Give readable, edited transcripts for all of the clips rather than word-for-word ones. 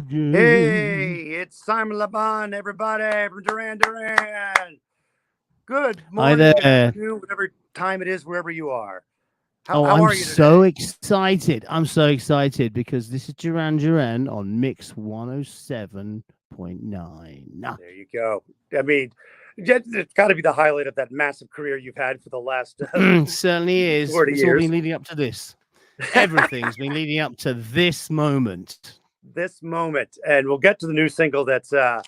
Hey, it's Simon Laban, everybody from Duran Duran. Good Hi morning, good there. afternoon, whatever time it is, wherever you are. How, Oh, how I'm are you so today? excited. I'm so excited because this is Duran Duran on Mix 107.9. There you go. I mean, it's got to be the highlight of that massive career you've had for the last Certainly is. 40 It's all been years. leading up to this. Everything's been leading up to this moment. This moment. And we'll get to the new single that's going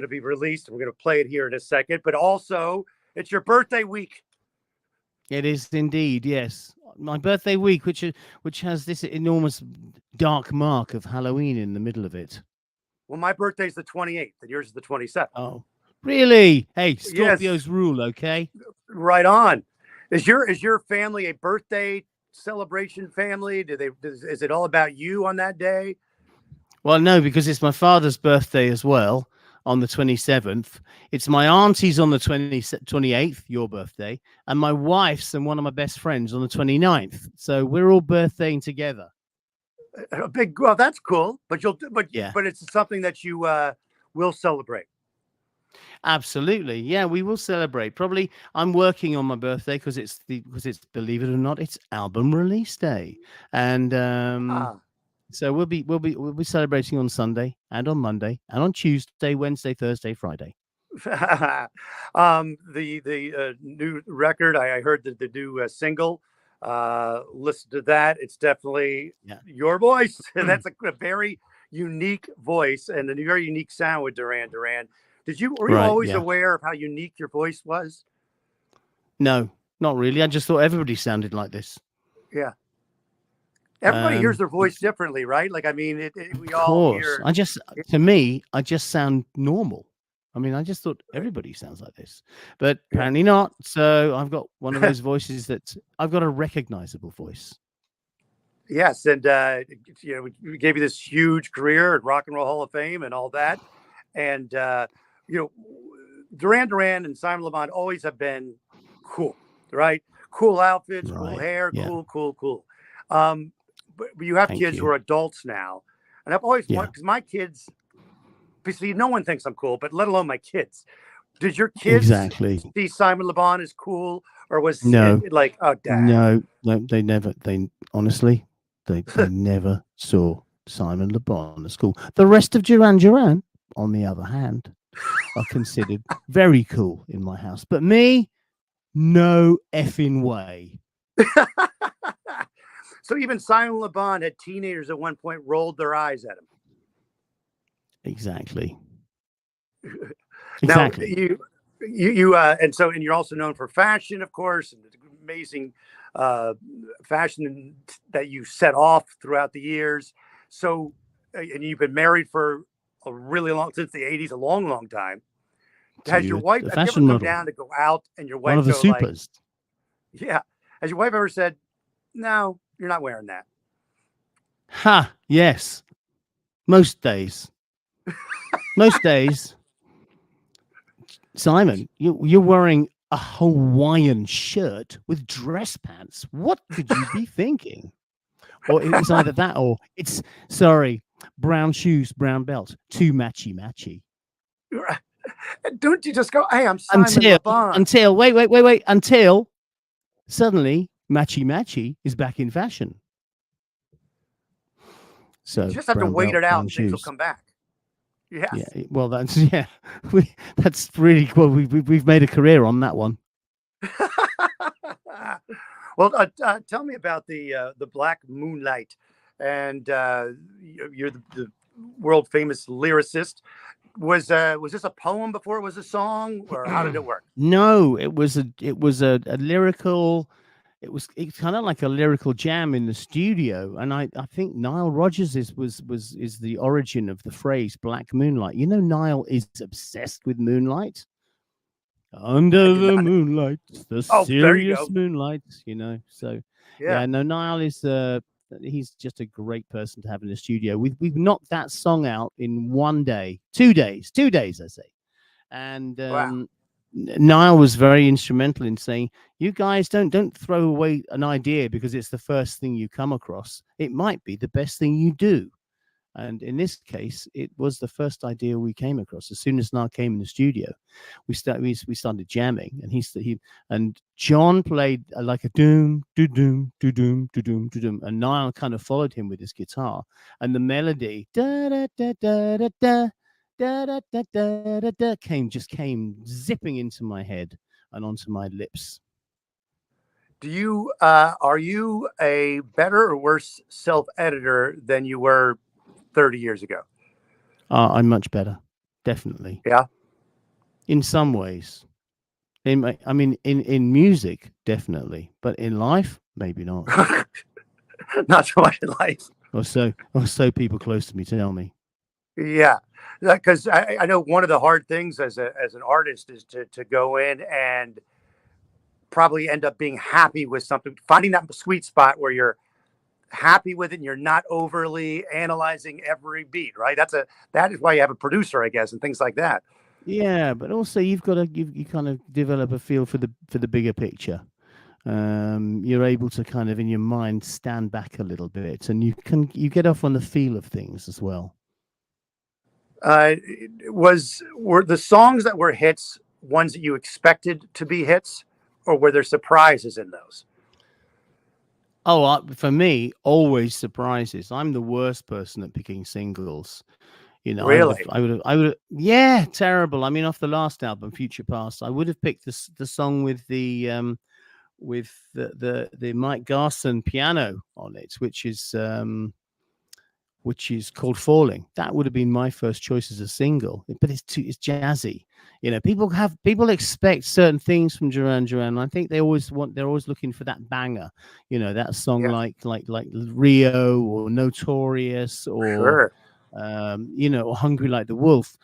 to be released. We're going to play it here in a second. But also, it's your birthday week. It is indeed, yes. My birthday week, which has this enormous dark mark of Halloween in the middle of it. Well, my birthday's the 28th, and yours is the 27th. Oh, really? Hey, Yes, Scorpios rule, okay? right on. Is your family a birthday celebration family? Is it all about you on that day? Well, no, because it's my father's birthday as well on the 27th. It's my auntie's on the 28th, your birthday, and my wife's and one of my best friends on the 29th. So we're all birthdaying together. A big well, that's cool. But you'll Yeah, but it's something that you will celebrate. absolutely. Yeah, we will celebrate. Probably I'm working on my birthday because it's believe it or not, it's album release day. And Ah. so we'll be celebrating on Sunday and on Monday and on Tuesday, Wednesday, Thursday, Friday. The new record. I heard the new single. Listen to that. It's definitely Yeah. your voice. That's a very unique voice and a very unique sound with Duran Duran. Were you Right, always yeah. aware of how unique your voice was? No, not really. I just thought everybody sounded like this. Yeah. Everybody hears their voice It's differently, right? Like, I mean, of we all course. hear. To me, I just sound normal. I mean, I just thought everybody sounds like this, but Yeah. apparently not. So I've got one of those voices that I've got a recognizable voice. Yes, and we gave you this huge career at Rock and Roll Hall of Fame and all that, and you know, Duran Duran and Simon Le Bon always have been cool, right? Cool outfits, cool Right. hair, Yeah. cool, cool, cool. Um, but you have Thank kids who you. are adults now, and I've always Yeah. wanted because my kids, basically, no one thinks I'm cool, but let alone my kids. Did your kids Exactly. see Simon Le Bon as cool, or was No. it like, oh, dad? No. No. They never. They honestly. They never saw Simon Le Bon at school. The rest of Duran Duran, on the other hand, are considered very cool in my house. But me, no effing way. So even Simon Le Bon had teenagers at one point rolled their eyes at Exactly. him. Now Exactly. and you're also known for fashion, of course, and the amazing uh, fashion that you set off throughout the years. So, and you've been married for a really long since the '80s, a long, long time. Has your To wife? a Have you ever fashion come model, down to go out and your one wife of the go like, supers. "Yeah"? Has your wife ever said, "No, you're not wearing that"? Ha! Yes. Most days. Most days. Simon, you're wearing a Hawaiian shirt with dress pants. What could you be thinking? Or it's either that or it's sorry, brown shoes, brown belt, too matchy matchy. Don't you just go, "Hey, I'm Simon Until Le Bon"? wait, until suddenly matchy matchy is back in fashion. You So just have to brown wait belt, it out, brown and things will shoes. come back. Yeah, Yes. well, that's yeah, that's really well. We've made a career on that one. Well, tell me about the Black Moonlight, and you're the world famous lyricist. Was this a poem before it was a song, or how did it work? No, it was a lyrical. It's kind of like a lyrical jam in the studio, and I think Nile Rodgers is the origin of the phrase Black Moonlight. You know, Nile is obsessed with moonlight. I Under did the not. moonlight, the Oh, there you serious go. moonlight, So Yeah. yeah, no, Niall is he's just a great person to have in the studio. We've knocked that song out in 1 day, 2 days, 2 days, I say. And Wow. Niall was very instrumental in saying, "You guys don't throw away an idea because it's the first thing you come across. It might be the best thing you do." And in this case, it was the first idea we came across. As soon as Nar came in the studio, we started jamming, and he and John played like a doom, do doom, do doom, do doom, do doom, and Niall kind of followed him with his guitar, and the melody da da da da da da da da da da da da came zipping into my head and onto my lips. Do you are you a better or worse self editor than you were 30 years ago? I'm much better, definitely. Yeah. In some ways, I mean, in music, definitely, but in life, maybe not. Not so much in life. Or so people close to me tell me. Yeah, because I know one of the hard things as an artist is to go in and probably end up being happy with something, finding that sweet spot where you're happy with it and you're not overly analyzing every beat, right? That is why you have a producer, I guess, and things like that. Yeah, but also you've got to you kind of develop a feel for the bigger picture. You're able to kind of in your mind stand back a little bit, and you get off on the feel of things as well. Uh, were the songs that were hits ones that you expected to be hits, or were there surprises in those? Oh, for me, always surprises. I'm the worst person at picking singles. You know, Really? I would have. Yeah, terrible. I mean, off the last album, Future Past, I would have picked the song with the Mike Garson piano on it, which is called Falling. That would have been my first choice as a single, but it's jazzy. You know, people expect certain things from Duran Duran. And I think they're always looking for that banger. You know, that song Yeah, like Rio or Notorious or sure. you know, or Hungry Like the Wolf,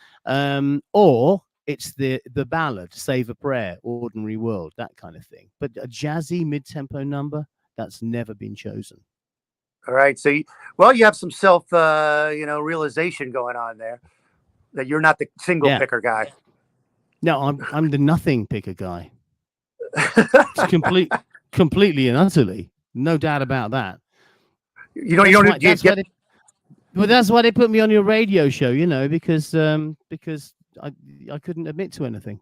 or it's the ballad Save a Prayer, Ordinary World, that kind of thing. But a jazzy mid-tempo number that's never been chosen. All right. So, well, you have some self, realization going on there that you're not the single Yeah. picker guy. No, I'm the nothing picker guy. It's completely and utterly, no doubt about that. You don't get. That's why they put me on your radio show, you know, because I couldn't admit to anything.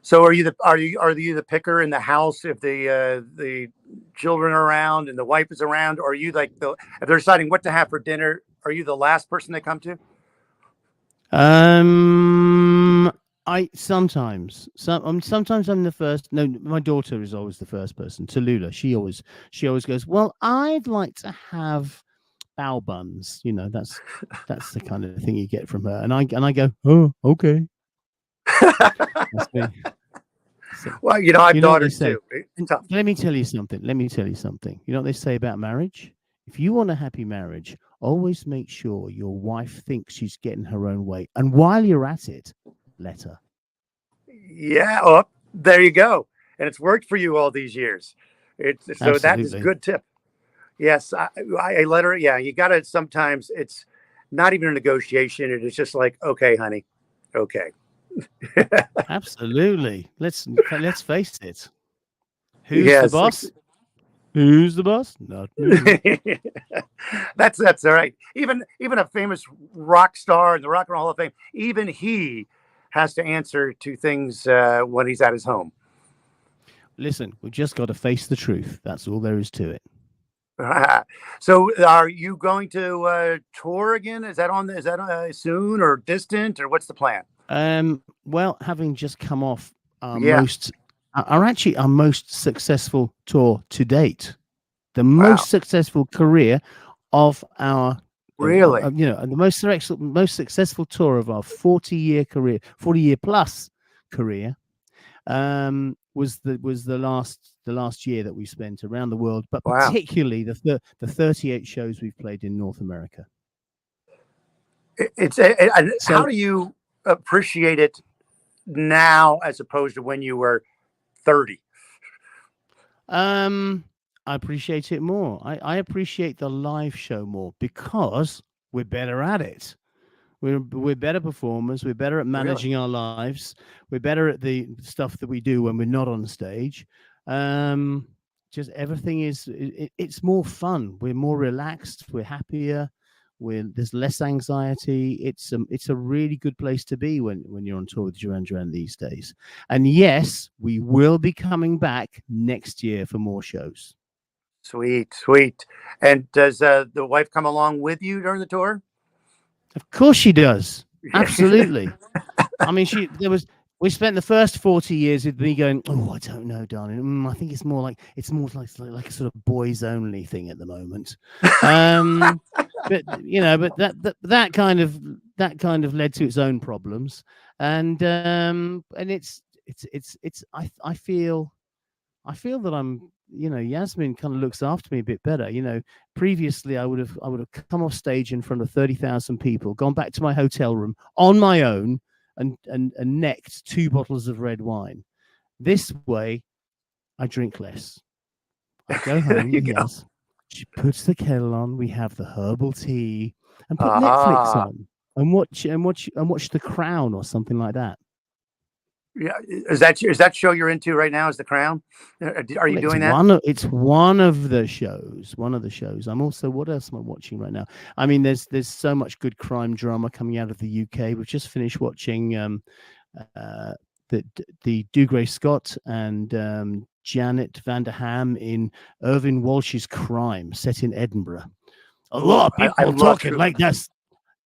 So, are you the picker in the house if the children are around and the wife is around, or are you like if they're deciding what to have for dinner? Are you the last person they come to? I sometimes I'm the first. No, my daughter is always the first person. Tallulah, she always goes, well, I'd like to have bao buns. You know, that's the kind of thing you get from her. And I go, oh, okay. That's me. So, Well, I have daughters say, too. It's tough. Let me tell you something. You know what they say about marriage? If you want a happy marriage, always make sure your wife thinks she's getting her own way. And while you're at it, let her. Yeah. Oh, there you go. And it's worked for you all these years. So that is a Absolutely. good tip. Yes, I let her. Yeah, you got to sometimes. It's not even a negotiation. It is just like, okay, honey, okay. Absolutely. Let's face it. Who's the Yes. boss? Who's the boss? Not me. That's all right. Even a famous rock star in the Rock and Roll Hall of Fame, even he has to answer to things when he's at his home. Listen, we've just got to face the truth. That's all there is to it. So, are you going to tour again? Is that soon or distant, or what's the plan? Well, having just come off our Yeah. most successful tour to date, the Wow. most successful career of our Really? the most successful tour of our 40-year career, 40-year plus career, was the last year that we spent around the world, but Wow. particularly the 38 shows we've played in North America. How do you appreciate it now as opposed to when you were 30? I appreciate it more. I appreciate the live show more because we're better at it. We're better performers. We're better at managing Really? our lives. We're better at the stuff that we do when we're not on stage. Just everything it's more fun. We're more relaxed. We're happier. There's less anxiety. It's a really good place to be when you're on tour with Duran Duran these days. And yes, we will be coming back next year for more shows. Sweet, sweet. And does the wife come along with you during the tour? Of course she does. Absolutely. I mean, we spent the first 40 years with me going, oh, I don't know, darling. I think it's more like a sort of boys only thing at the moment. But that kind of led to its own problems. And I feel that I'm, Yasmin kind of looks after me a bit better. Previously I would have come off stage in front of 30,000 people, gone back to my hotel room on my own and necked 2 bottles of red wine. This way, I drink less. I go home with Yas. She puts the kettle on. We have the herbal tea and put Netflix on and watch The Crown or something like that. Yeah, is that show you're into right now? Is The Crown? Are you doing that? It's one of the shows. I'm also, what else am I watching right now? I mean, there's so much good crime drama coming out of the UK. We've just finished watching the Dougray Scott and Janet Van Der Ham in Irving Walsh's Crime, set in Edinburgh. A lot of people talking like this.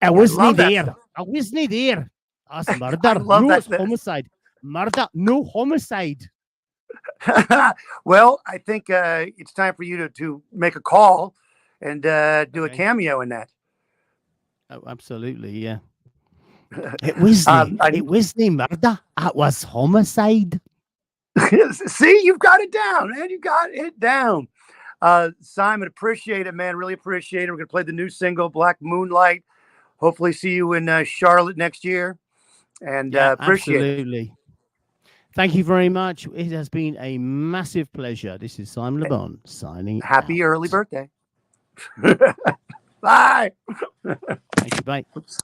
I wasn't there. I wasn't there. That's murder. No homicide. Murder, no homicide. Well, I think it's time for you to make a call and do a cameo in that. Oh, absolutely, yeah. It was murder. It was homicide. See, you've got it down, man. You got it down. Simon, appreciate it, man. Really appreciate it. We're gonna play the new single, Black Moonlight. Hopefully, see you in Charlotte next year. And appreciate absolutely. Thank you very much. It has been a massive pleasure. This is Simon Le Bon signing Happy out. early birthday. Bye. Thank you. Bye. Oops.